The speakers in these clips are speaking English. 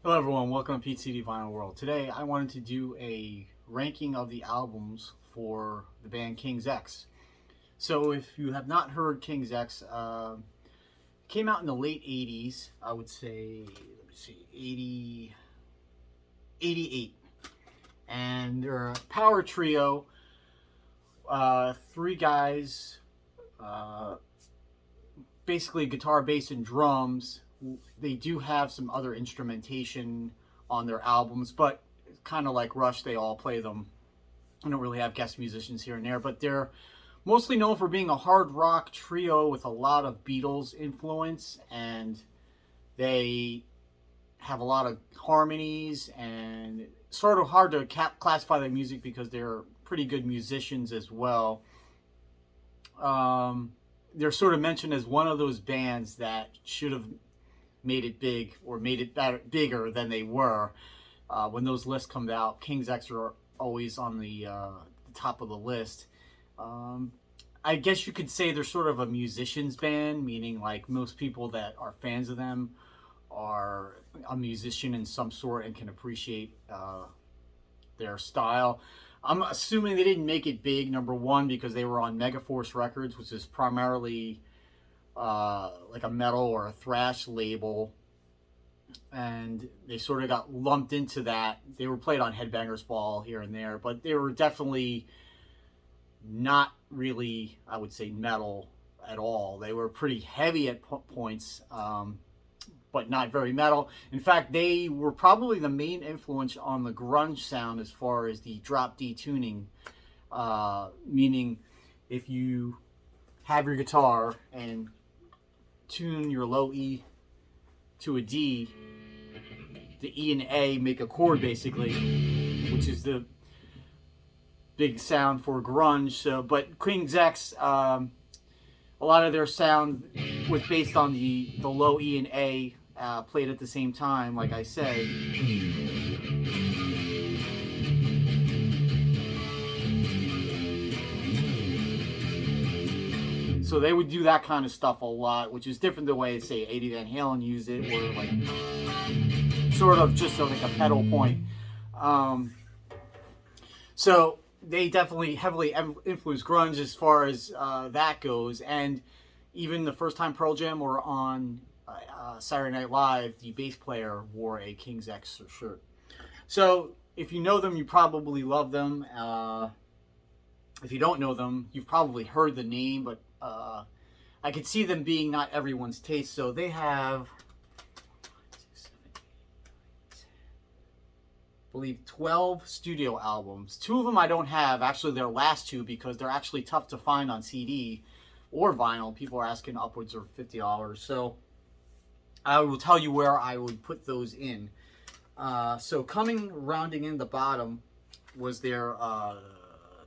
Hello everyone, welcome to Pete CD Vinyl World. Today I wanted to do a ranking of the albums for the band King's X. So if you have not heard King's X, came out in the late 80s, I would say, 88. And they're a power trio, three guys, uh, basically guitar, bass, and drums. They do have some other instrumentation on their albums, but kind of like Rush, they all play them. I don't really have guest musicians here and there, but they're mostly known for being a hard rock trio with a lot of Beatles influence, and they have a lot of harmonies, and sort of hard to classify their music because they're pretty good musicians as well. They're sort of mentioned as one of those bands that should have made it big or made it bigger than they were. When those lists come out, King's X are always on the top of the list. I guess you could say they're sort of a musician's band, meaning like most people that are fans of them are a musician in some sort and can appreciate their style. I'm assuming they didn't make it big, number one, because they were on Megaforce Records, which is primarily like a metal or a thrash label, and they sort of got lumped into that. They were played on Headbangers Ball here and there, but they were definitely not really, I would say, metal at all. They were pretty heavy at points, but not very metal. In fact, they were probably the main influence on the grunge sound as far as the drop D tuning, meaning if you have your guitar and tune your low E to a D, the E and A make a chord basically, which is the big sound for grunge. So, but King's X, a lot of their sound was based on the low E and A played at the same time, like I said. So they would do that kind of stuff a lot, which is different the way, say, Eddie Van Halen used it, where like sort of just like a pedal point. So they definitely heavily influenced grunge as far as that goes. And even the first time Pearl Jam were on Saturday Night Live, the bass player wore a King's X shirt. So if you know them, you probably love them. If you don't know them, you've probably heard the name, but I could see them being not everyone's taste. So they have, I believe, 12 studio albums. Two of them I don't have, actually their last two, because they're actually tough to find on CD or vinyl. People are asking upwards of $50. So I will tell you where I would put those in. So rounding in the bottom was their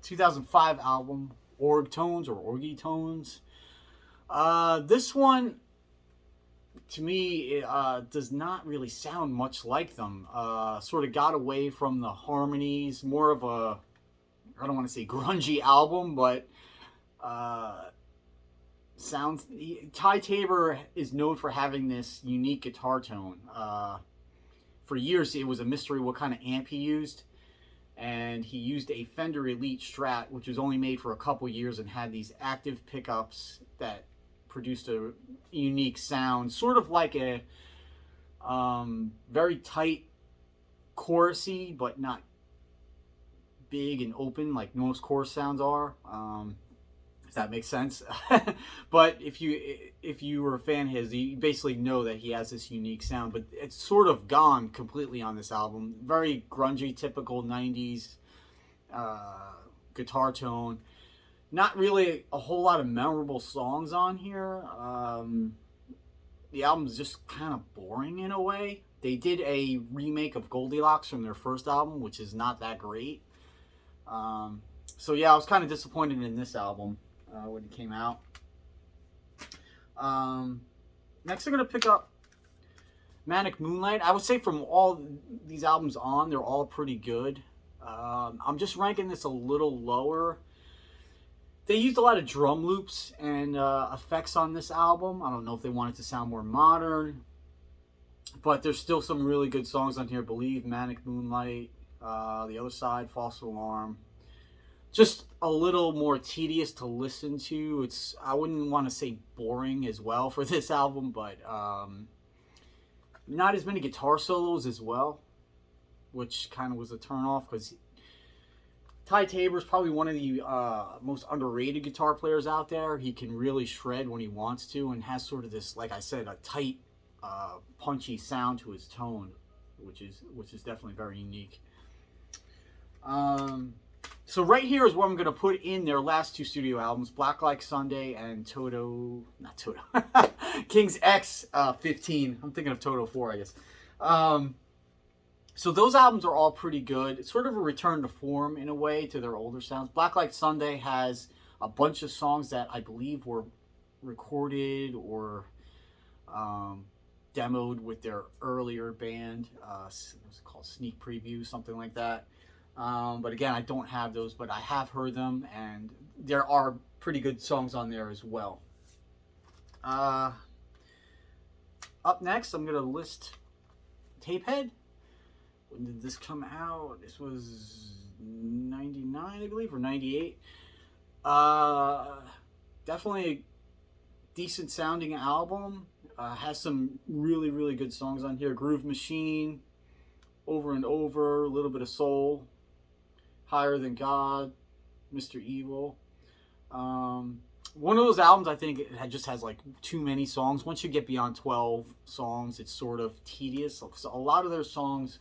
2005 album, Org Tones or Orgy Tones. This one, to me, does not really sound much like them. Sort of got away from the harmonies, more of a, I don't want to say grungy album, but sounds. Ty Tabor is known for having this unique guitar tone. For years, it was a mystery what kind of amp he used. And he used a Fender Elite Strat, which was only made for a couple years and had these active pickups that produced a unique sound, sort of like a very tight chorusy, but not big and open like most chorus sounds are. If that makes sense. But if you were a fan of his, you basically know that he has this unique sound, but it's sort of gone completely on this album. Very grungy, typical 90s guitar tone. Not really a whole lot of memorable songs on here. The album's just kind of boring in a way. They did a remake of Goldilocks from their first album, which is not that great. So yeah, I was kind of disappointed in this album when it came out. Next, I'm going to pick up Manic Moonlight. I would say from all these albums on, they're all pretty good. I'm just ranking this a little lower. They used a lot of drum loops and effects on this album. I don't know if they wanted to sound more modern. But there's still some really good songs on here. Believe, Manic Moonlight, The Other Side, False Alarm. Just a little more tedious to listen to. It's, I wouldn't want to say boring as well for this album, but not as many guitar solos as well, which kind of was a turnoff because Ty Tabor is probably one of the most underrated guitar players out there. He can really shred when he wants to and has sort of this, like I said, a tight, punchy sound to his tone, which is definitely very unique. So right here is what I'm going to put in their last two studio albums, Black Like Sunday and King's X 15. I'm thinking of Toto 4, I guess. So those albums are all pretty good. It's sort of a return to form in a way to their older sounds. Black Like Sunday has a bunch of songs that I believe were recorded or demoed with their earlier band. What's it called? Sneak Preview, something like that. But again, I don't have those, but I have heard them, and there are pretty good songs on there as well. Up next, I'm going to list Tapehead. When did this come out? This was 99, I believe, or 98. Definitely a decent sounding album. Has some really, really good songs on here. Groove Machine, Over and Over, a little bit of soul. Higher Than God, Mr. Evil. One of those albums, I think, it just has like too many songs. Once you get beyond 12 songs, it's sort of tedious. So a lot of their songs,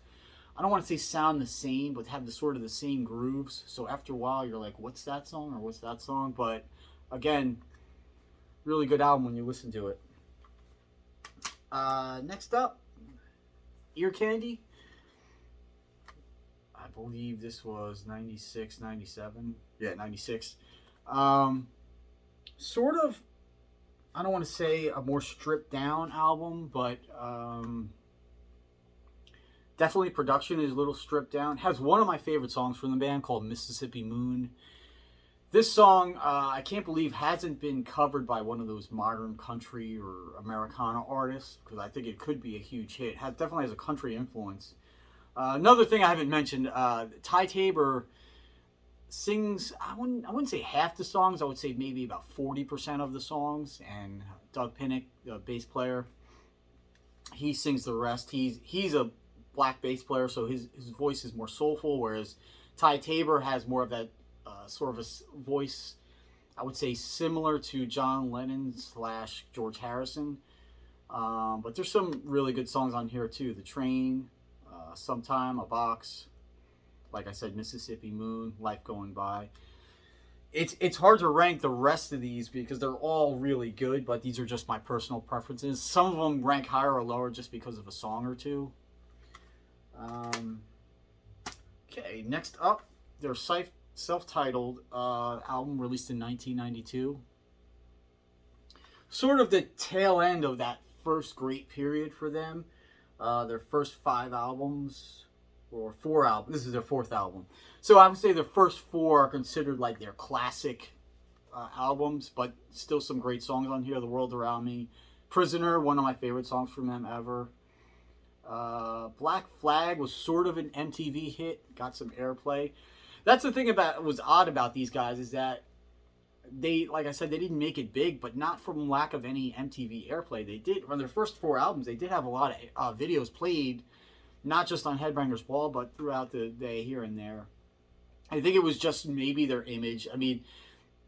I don't want to say sound the same, but have the sort of the same grooves. So after a while, you're like, what's that song or what's that song? But again, really good album when you listen to it. Next up, Ear Candy. I believe this was 96, 97. Yeah, 96. Sort of, I don't want to say a more stripped down album, but definitely production is a little stripped down. Has one of my favorite songs from the band called Mississippi Moon. This song, I can't believe hasn't been covered by one of those modern country or Americana artists, because I think it could be a huge hit. It definitely has a country influence. Another thing I haven't mentioned, Ty Tabor sings, I wouldn't say half the songs, I would say maybe about 40% of the songs, and Doug Pinnick, the bass player, he sings the rest. He's a black bass player, so his voice is more soulful, whereas Ty Tabor has more of that sort of a voice, I would say, similar to John Lennon / George Harrison. But there's some really good songs on here too. The Train, Sometime, A Box, like I said, Mississippi Moon, Life Going By. It's hard to rank the rest of these because they're all really good, but these are just my personal preferences. Some of them rank higher or lower just because of a song or two. Okay, next up, their self-titled album released in 1992. Sort of the tail end of that first great period for them. Their first 5 albums, or 4 albums. This is their 4th album. So I would say the first 4 are considered like their classic albums, but still some great songs on here. The World Around Me. Prisoner, one of my favorite songs from them ever. Black Flag was sort of an MTV hit. Got some airplay. That's the thing about was odd about these guys is that they, like I said, they didn't make it big, but not from lack of any MTV airplay. They did, on their first 4 albums, they did have a lot of videos played, not just on Headbangers Ball, but throughout the day here and there. I think it was just maybe their image. I mean,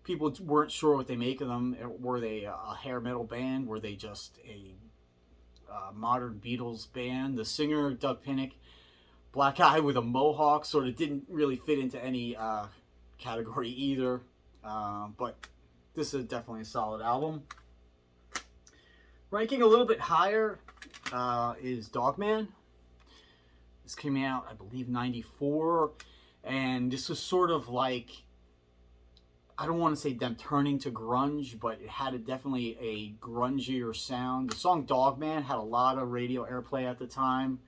people weren't sure what they make of them. Were they a hair metal band? Were they just a modern Beatles band? The singer, Doug Pinnick, black guy with a mohawk, sort of didn't really fit into any category either. But this is definitely a solid album. Ranking a little bit higher is Dogman. This came out, I believe, 94. And this was sort of like, I don't want to say them turning to grunge, but it had definitely a grungier sound. The song Dogman had a lot of radio airplay at the time.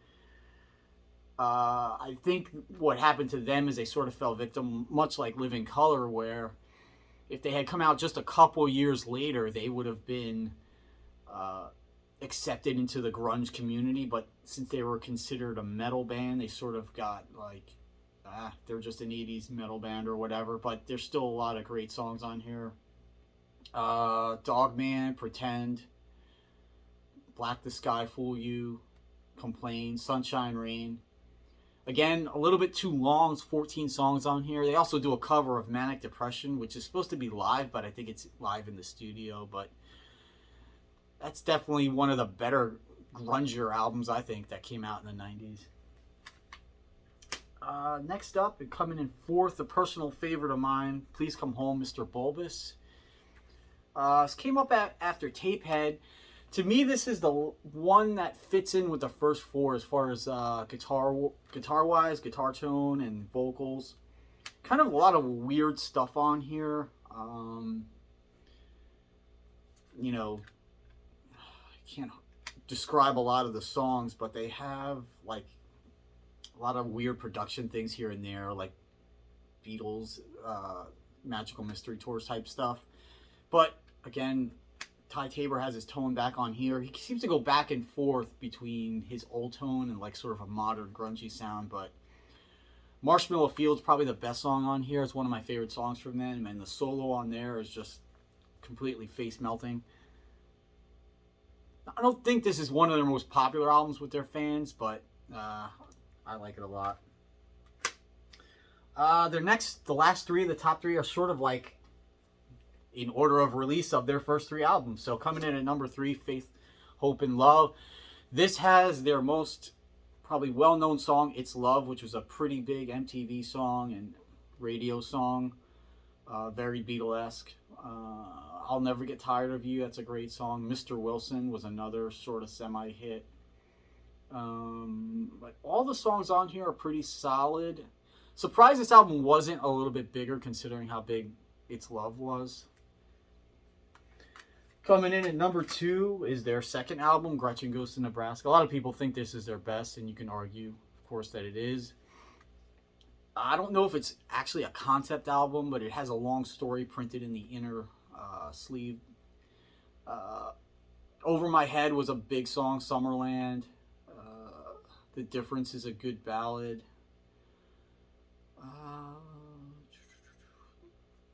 I think what happened to them is they sort of fell victim, much like Living Colour, where if they had come out just a couple years later, they would have been accepted into the grunge community, but since they were considered a metal band, they sort of got like, they're just an 80s metal band or whatever, but there's still a lot of great songs on here. Dogman, Pretend, Black the Sky, Fool You, Complain, Sunshine Rain. Again, a little bit too long. It's 14 songs on here. They also do a cover of Manic Depression, which is supposed to be live, but I think it's live in the studio. But that's definitely one of the better grungier albums, I think, that came out in the 90s. Next up, and coming in fourth, a personal favorite of mine, Please Come Home, Mr. Bulbus. This came up after Tapehead. To me, this is the one that fits in with the first four as far as guitar-wise, guitar tone, and vocals. Kind of a lot of weird stuff on here. You know, I can't describe a lot of the songs, but they have like a lot of weird production things here and there, like Beatles, Magical Mystery Tours type stuff. But again, Tabor has his tone back on here. He seems to go back and forth between his old tone and like sort of a modern grungy sound. But Marshmallow Field's probably the best song on here. It's one of my favorite songs from them, and the solo on there is just completely face melting. I don't think this is one of their most popular albums with their fans, but I like it a lot. The last three, the top three, are sort of like in order of release of their first three albums. So coming in at number 3, Faith, Hope, and Love. This has their most probably well-known song, It's Love, which was a pretty big MTV song and radio song. Very Beatlesque. I'll Never Get Tired of You, that's a great song. Mr. Wilson was another sort of semi-hit. But all the songs on here are pretty solid. Surprised this album wasn't a little bit bigger considering how big It's Love was. Coming in at number 2 is their second album, Gretchen Goes to Nebraska. A lot of people think this is their best, and you can argue, of course, that it is. I don't know if it's actually a concept album, but it has a long story printed in the inner sleeve. Over My Head was a big song, Summerland. The Difference is a good ballad.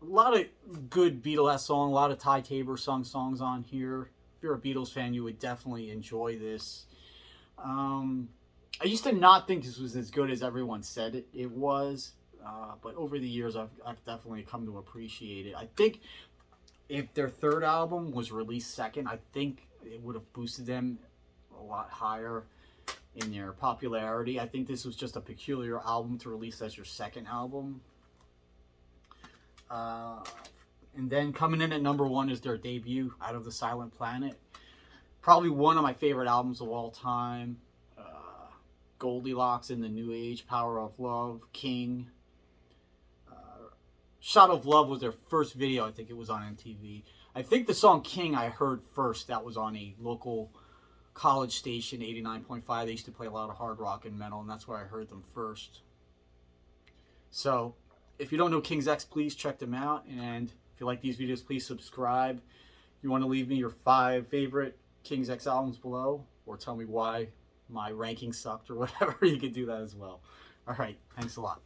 A lot of good Beatles songs, a lot of Tabor songs on here. If you're a Beatles fan, you would definitely enjoy this. I used to not think this was as good as everyone said it was, but over the years, I've definitely come to appreciate it. I think if their third album was released second, I think it would have boosted them a lot higher in their popularity. I think this was just a peculiar album to release as your second album. And then coming in at number 1 is their debut, Out of the Silent Planet. Probably one of my favorite albums of all time. Goldilocks in the New Age, Power of Love, King. Shot of Love was their first video. I think it was on MTV. I think the song King I heard first. That was on a local college station, 89.5. They used to play a lot of hard rock and metal, and that's where I heard them first. So if you don't know King's X, please check them out. And if you like these videos, please subscribe. If you want to leave me your 5 favorite King's X albums below, or tell me why my ranking sucked or whatever, you can do that as well. All right, thanks a lot.